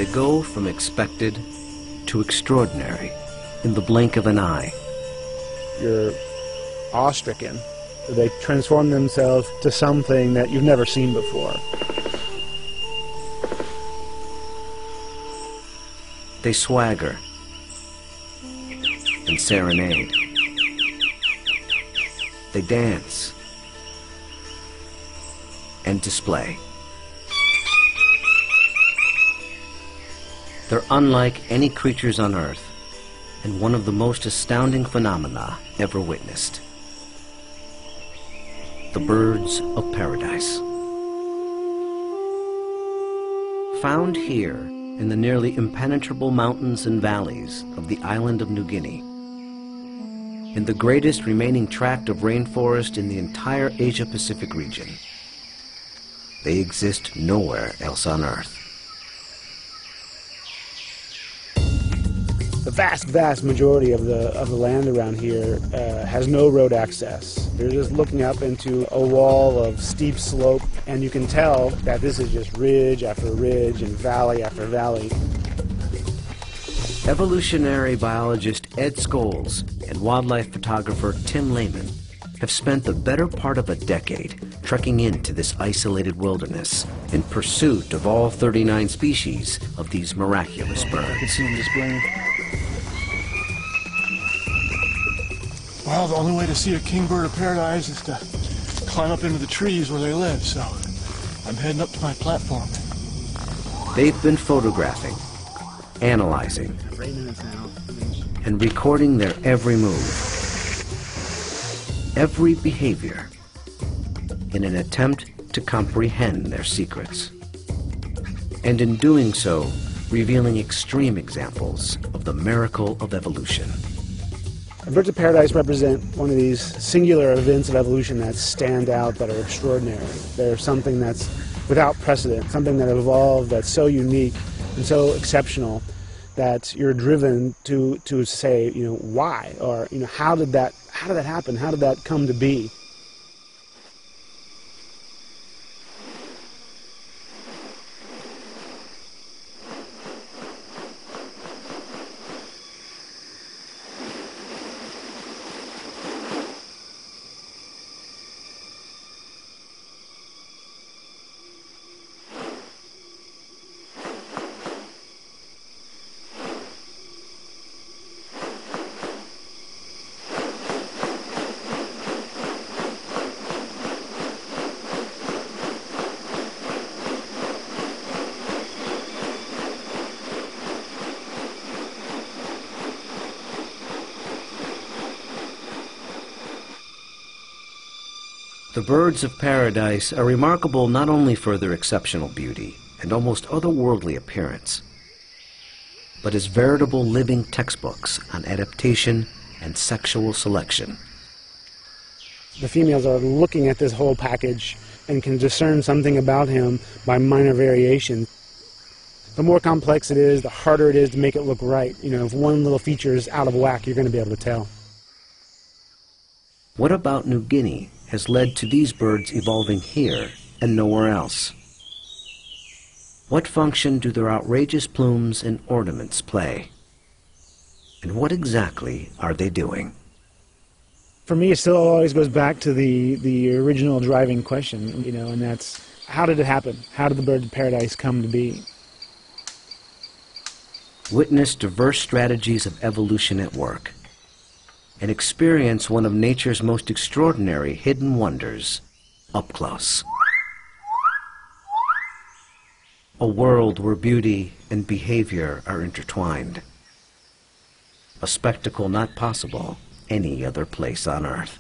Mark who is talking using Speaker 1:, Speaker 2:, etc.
Speaker 1: They go from expected to extraordinary in the blink of an eye.
Speaker 2: You're awe-stricken. They transform themselves to something that you've never seen before.
Speaker 1: They swagger and serenade. They dance and display. They're unlike any creatures on Earth, and one of the most astounding phenomena ever witnessed. The birds of paradise. Found here in the nearly impenetrable mountains and valleys of the island of New Guinea, in the greatest remaining tract of rainforest in the entire Asia-Pacific region. They exist nowhere else on Earth.
Speaker 2: The vast majority of the land around here has no road access. You're just looking up into a wall of steep slope, and you can tell that this is just ridge after ridge and valley after valley.
Speaker 1: Evolutionary biologist Ed Scholes and wildlife photographer Tim Lehman have spent the better part of a decade trekking into this isolated wilderness in pursuit of all 39 species of these miraculous birds.
Speaker 2: You can see them displaying.
Speaker 3: Well, the only way to see a kingbird of paradise is to climb up into the trees where they live, so I'm heading up to my platform.
Speaker 1: They've been photographing, analyzing, and recording their every move, every behavior, in an attempt to comprehend their secrets. And in doing so, revealing extreme examples of the miracle of evolution.
Speaker 2: Birds of paradise represent one of these singular events of evolution that stand out, that are extraordinary. They're something that's without precedent, something that evolved that's so unique and so exceptional that you're driven to say, you know, why, or, you know, how did that happen? How did that come to be?
Speaker 1: The birds of paradise are remarkable not only for their exceptional beauty and almost otherworldly appearance, but as veritable living textbooks on adaptation and sexual selection.
Speaker 2: The females are looking at this whole package and can discern something about him by minor variation. The more complex it is, the harder it is to make it look right. You know, if one little feature is out of whack, you're going to be able to tell.
Speaker 1: What about New Guinea has led to these birds evolving here and nowhere else? What function do their outrageous plumes and ornaments play? And what exactly are they doing?
Speaker 2: For me, it still always goes back to the original driving question, you know, and that's, how did it happen? How did the birds of paradise come to be?
Speaker 1: Witness diverse strategies of evolution at work, and experience one of nature's most extraordinary hidden wonders up close. A world where beauty and behavior are intertwined. A spectacle not possible any other place on Earth.